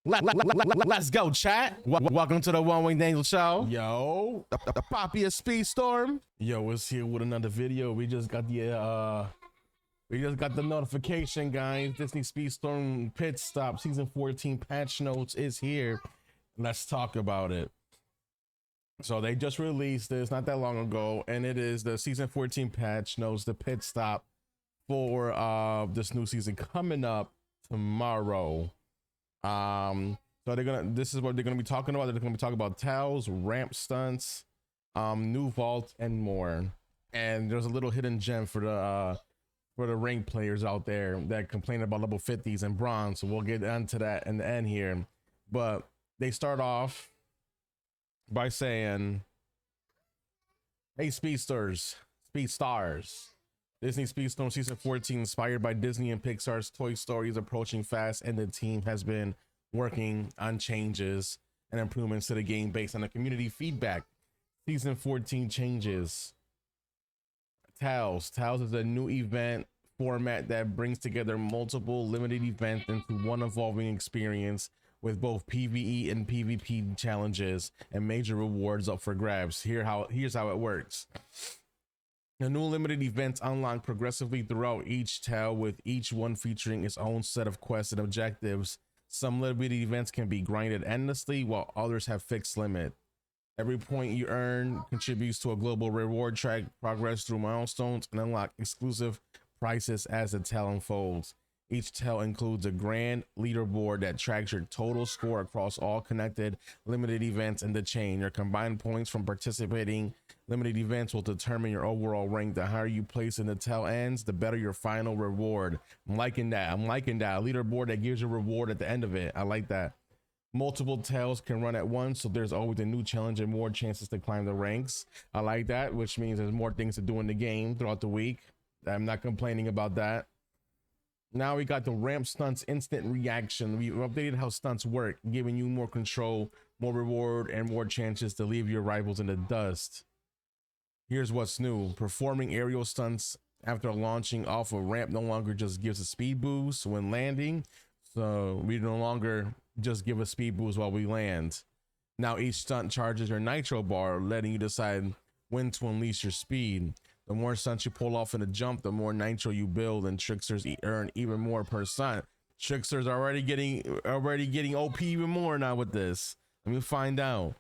Let's go, chat. Welcome to the One Winged Angel Show. Yo, the Poppy of Speedstorm. Yo, it's here with another video. We just got the notification, guys. Disney Speedstorm Pit Stop Season 14 patch notes is here. Let's talk about it. So they just released this not that long ago, and it is the Season 14 patch notes, the pit stop for this new season coming up tomorrow. So this is what they're gonna be talking about. They're gonna be talking about towels, ramp stunts, new vault, and more. And there's a little hidden gem for the rank players out there that complain about level 50s and bronze. So we'll get into that in the end here. But they start off by saying, "Hey Speedstars, Disney Speedstorm Season 14, inspired by Disney and Pixar's Toy Story, is approaching fast, and the team has been working on changes and improvements to the game based on the community feedback. Season 14 changes. Tales is a new event format that brings together multiple limited events into one evolving experience with both PvE and PvP challenges and major rewards up for grabs. Here's how it works. The new limited events unlock progressively throughout each tale, with each one featuring its own set of quests and objectives. Some limited events can be grinded endlessly, while others have fixed limit. Every point you earn contributes to a global reward track, progress through milestones, and unlock exclusive prices as the tale unfolds. Each tale includes a grand leaderboard that tracks your total score across all connected limited events in the chain. Your combined points from participating limited events will determine your overall rank. The higher you place in the tale ends, the better your final reward. I'm liking that. A leaderboard that gives you a reward at the end of it. I like that. Multiple tales can run at once, so there's always a new challenge and more chances to climb the ranks. I like that, which means there's more things to do in the game throughout the week. I'm not complaining about that. Now we got the ramp stunts instant reaction. We've updated how stunts work, giving you more control, more reward, and more chances to leave your rivals in the dust. Here's what's new. Performing aerial stunts after launching off a ramp no longer just gives a speed boost when landing. So we no longer just give a speed boost while we land. Now each stunt charges your Nitro bar, letting you decide when to unleash your speed. The more stunts you pull off in a jump, the more Nitro you build, and Tricksters earn even more per stunt. Tricksters are already getting OP even more now with this. Let me find out.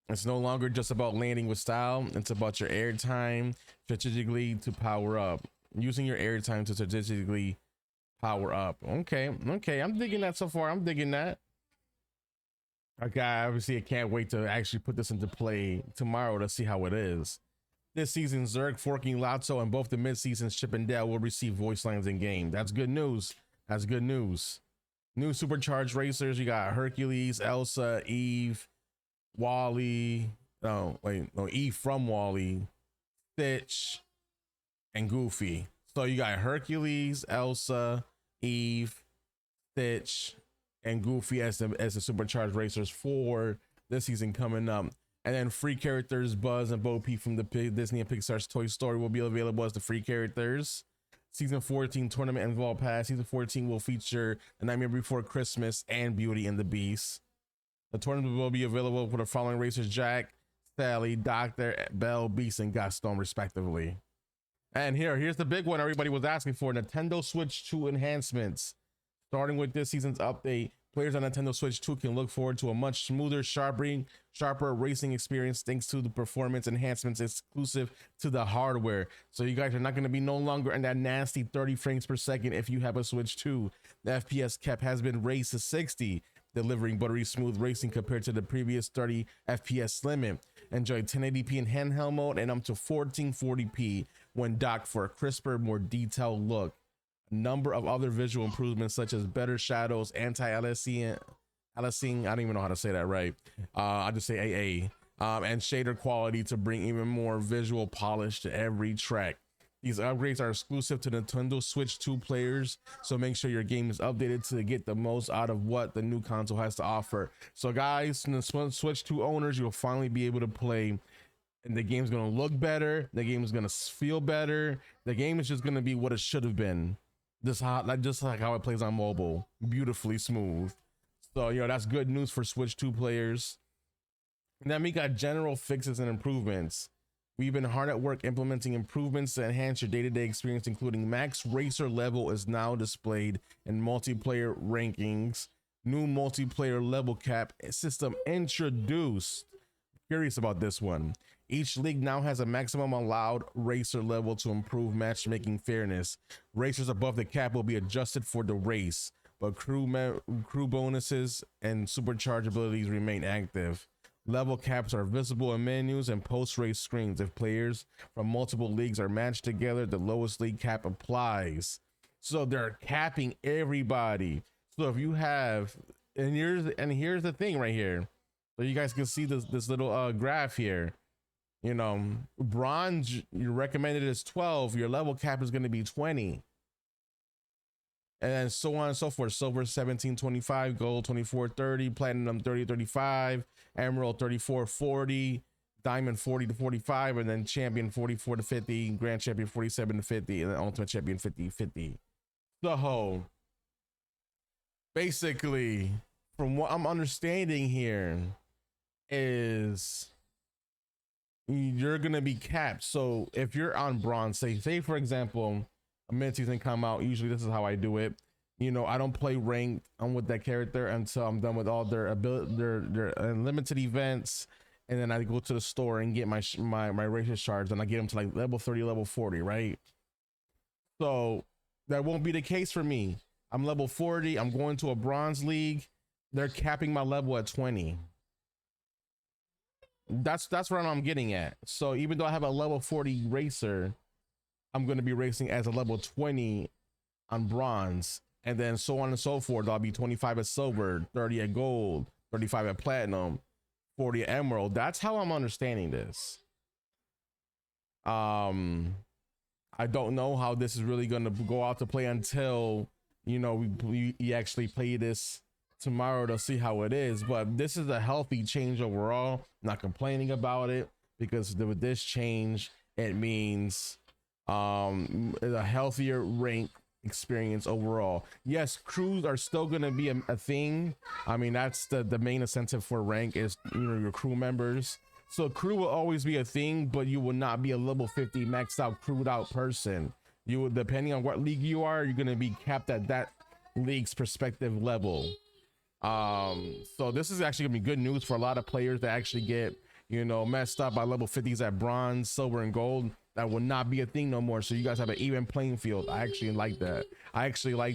It's no longer just about landing with style. It's about your airtime strategically to power up. Using your airtime to strategically power up. Okay, I'm digging that so far. I'm digging that. Okay, obviously I can't wait to actually put this into play tomorrow to see how it is. This season, Zurg, Forky, Lotso, and both the mid-seasons Chip and Dale will receive voice lines in game. That's good news. That's good news. New Supercharged Racers. You got Hercules, Elsa, Eve, Wally. Eve from Wally, Stitch, and Goofy. So you got Hercules, Elsa, Eve, Stitch, and Goofy as the Supercharged Racers for this season coming up. And then free characters, Buzz and Bo Peep from the Disney and Pixar's Toy Story will be available as the free characters. Season 14 Tournament and Vault Pass. Season 14 will feature The Nightmare Before Christmas and Beauty and the Beast. The tournament will be available for the following racers: Jack, Sally, Dr. Belle, Beast, and Gaston, respectively. And here's the big one everybody was asking for: Nintendo Switch 2 enhancements. Starting with this season's update, players on Nintendo Switch 2 can look forward to a much smoother, sharper racing experience thanks to the performance enhancements exclusive to the hardware. So you guys are not going to be no longer in that nasty 30 frames per second if you have a Switch 2. The FPS cap has been raised to 60, delivering buttery smooth racing compared to the previous 30 FPS limit. Enjoy 1080p in handheld mode and up to 1440p when docked for a crisper, more detailed look. A number of other visual improvements such as better shadows, anti-aliasing, I don't even know how to say that right. I'll just say AA, and shader quality to bring even more visual polish to every track. These upgrades are exclusive to Nintendo Switch 2 players, so make sure your game is updated to get the most out of what the new console has to offer. So guys, the Switch 2 owners, you'll finally be able to play, and the game's gonna look better, the game is gonna feel better, the game is just gonna be what it should have been. Just like how it plays on mobile, beautifully smooth. So, that's good news for Switch 2 players. And then we got general fixes and improvements. We've been hard at work implementing improvements to enhance your day-to-day experience, including max racer level is now displayed in multiplayer rankings. New multiplayer level cap system introduced. Curious about this one. Each league now has a maximum allowed racer level to improve matchmaking fairness. Racers above the cap will be adjusted for the race, but crew bonuses and supercharge abilities remain active. Level caps are visible in menus and post-race screens. If players from multiple leagues are matched together, the lowest league cap applies. So they're capping everybody. So if you have, and here's the thing right here. So you guys can see this little graph here. Bronze, you recommended is 12. Your level cap is going to be 20. And then so on and so forth. Silver 1725, gold 2430, platinum 3035, emerald 3440, diamond 40 to 45, and then champion 44 to 50, grand champion 47 to 50, and then ultimate champion 50-50. So basically, from what I'm understanding here, is you're gonna be capped. So if you're on bronze, say for example, a mid-season come out, usually this is how I do it. I don't play ranked with that character until I'm done with all their unlimited events, and then I go to the store and get my racer shards, and I get them to like level 30, level 40, right? So that won't be the case for me. I'm level 40. I'm going to a bronze league. They're capping my level at 20. That's what I'm getting at. So even though I have a level 40 racer, I'm going to be racing as a level 20 on bronze, and then so on and so forth. I'll be 25 at silver, 30 at gold, 35 at platinum, 40 at emerald. That's how I'm understanding this. I don't know how this is really going to go out to play until we actually play this tomorrow to see how it is. But this is a healthy change overall. Not complaining about it, because with this change, it means a healthier rank experience overall. Yes, crews are still going to be a thing. I mean, that's the main incentive for rank is your crew members. So crew will always be a thing, but you will not be a level 50 maxed out crewed out person. You will, depending on what league you are, you're going to be capped at that league's perspective level. So this is actually gonna be good news for a lot of players that actually get messed up by level 50s at bronze, silver, and gold. That will not be a thing no more. So you guys have an even playing field. I actually like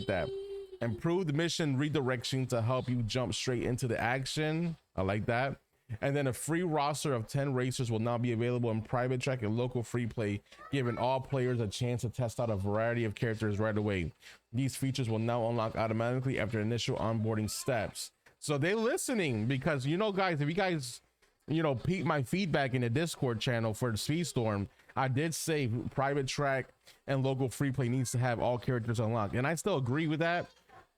that. Improved mission redirection to help you jump straight into the action. I like that. And then a free roster of 10 racers will now be available in private track and local free play, giving all players a chance to test out a variety of characters right away. These features will now unlock automatically after initial onboarding steps. So they're listening, because guys, if you guys peep my feedback in the Discord channel for the Speedstorm, I did say private track and local free play needs to have all characters unlocked, and I still agree with that.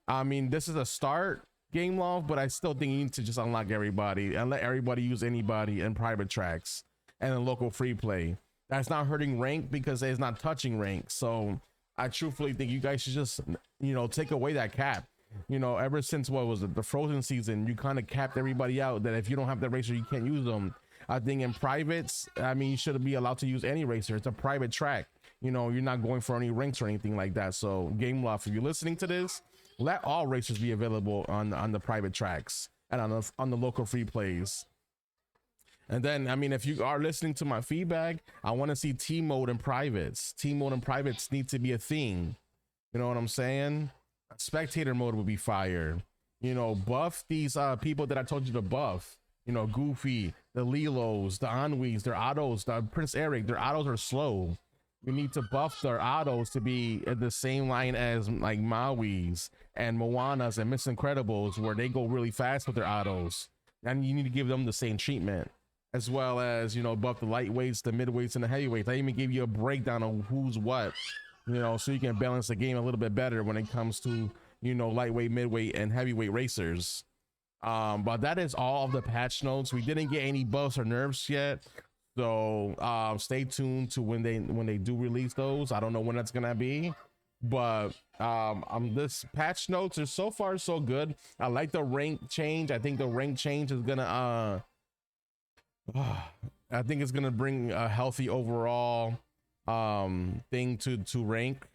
I mean, this is a start game love, but I still think you need to just unlock everybody and let everybody use anybody in private tracks and in local free play. That's not hurting rank because it's not touching rank. So I truthfully think you guys should just take away that cap. Ever since what was it, the Frozen season, you kind of capped everybody out, that if you don't have the racer you can't use them. I think in privates, I mean, you shouldn't be allowed to use any racer. It's a private track. You're not going for any ranks or anything like that. So game love, if you're listening to this, let all racers be available on the private tracks and on the local free plays. And then, I mean, if you are listening to my feedback, I want to see team mode and privates. Team mode and privates need to be a thing. You know what I'm saying? Spectator mode would be fire. Buff these people that I told you to buff. Goofy, the Lilos, the Anwis, their autos, the Prince Eric, their autos are slow. We need to buff their autos to be at the same line as like Maui's and Moana's and Miss Incredibles, where they go really fast with their autos. And you need to give them the same treatment, as well as, buff the lightweights, the midweights, and the heavyweights. I even give you a breakdown of who's what, so you can balance the game a little bit better when it comes to, lightweight, midweight, and heavyweight racers. But that is all of the patch notes. We didn't get any buffs or nerfs yet. So stay tuned to when they do release those. I don't know when that's gonna be, But this patch notes are so far so good. I like the rank change. I think the rank change is gonna I think it's gonna bring a healthy overall thing to rank.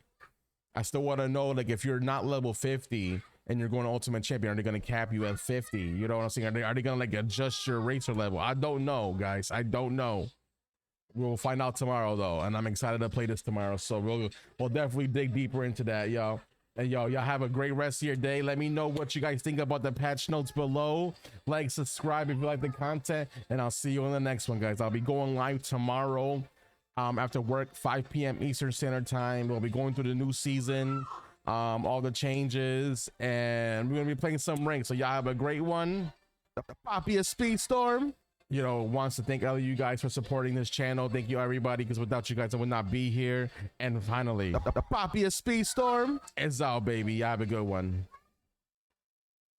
I still want to know, like, if you're not level 50 and you're going to Ultimate Champion, are they going to cap you at 50? You know what I'm saying? Are they going to like adjust your racer level? I don't know, guys. I don't know. We'll find out tomorrow though, and I'm excited to play this tomorrow. So we'll definitely dig deeper into that, y'all. And y'all have a great rest of your day. Let me know what you guys think about the patch notes below. Like, subscribe if you like the content, and I'll see you in the next one, guys. I'll be going live tomorrow. After work, 5 p.m. Eastern Standard Time. We'll be going through the new season, all the changes, and we're gonna be playing some ranks. So y'all have a great one. The Poppy of Speedstorm, you know, wants to thank all of you guys for supporting this channel. Thank you, everybody, because without you guys, I would not be here. And finally, the Poppy of Speedstorm is out, baby. Y'all have a good one.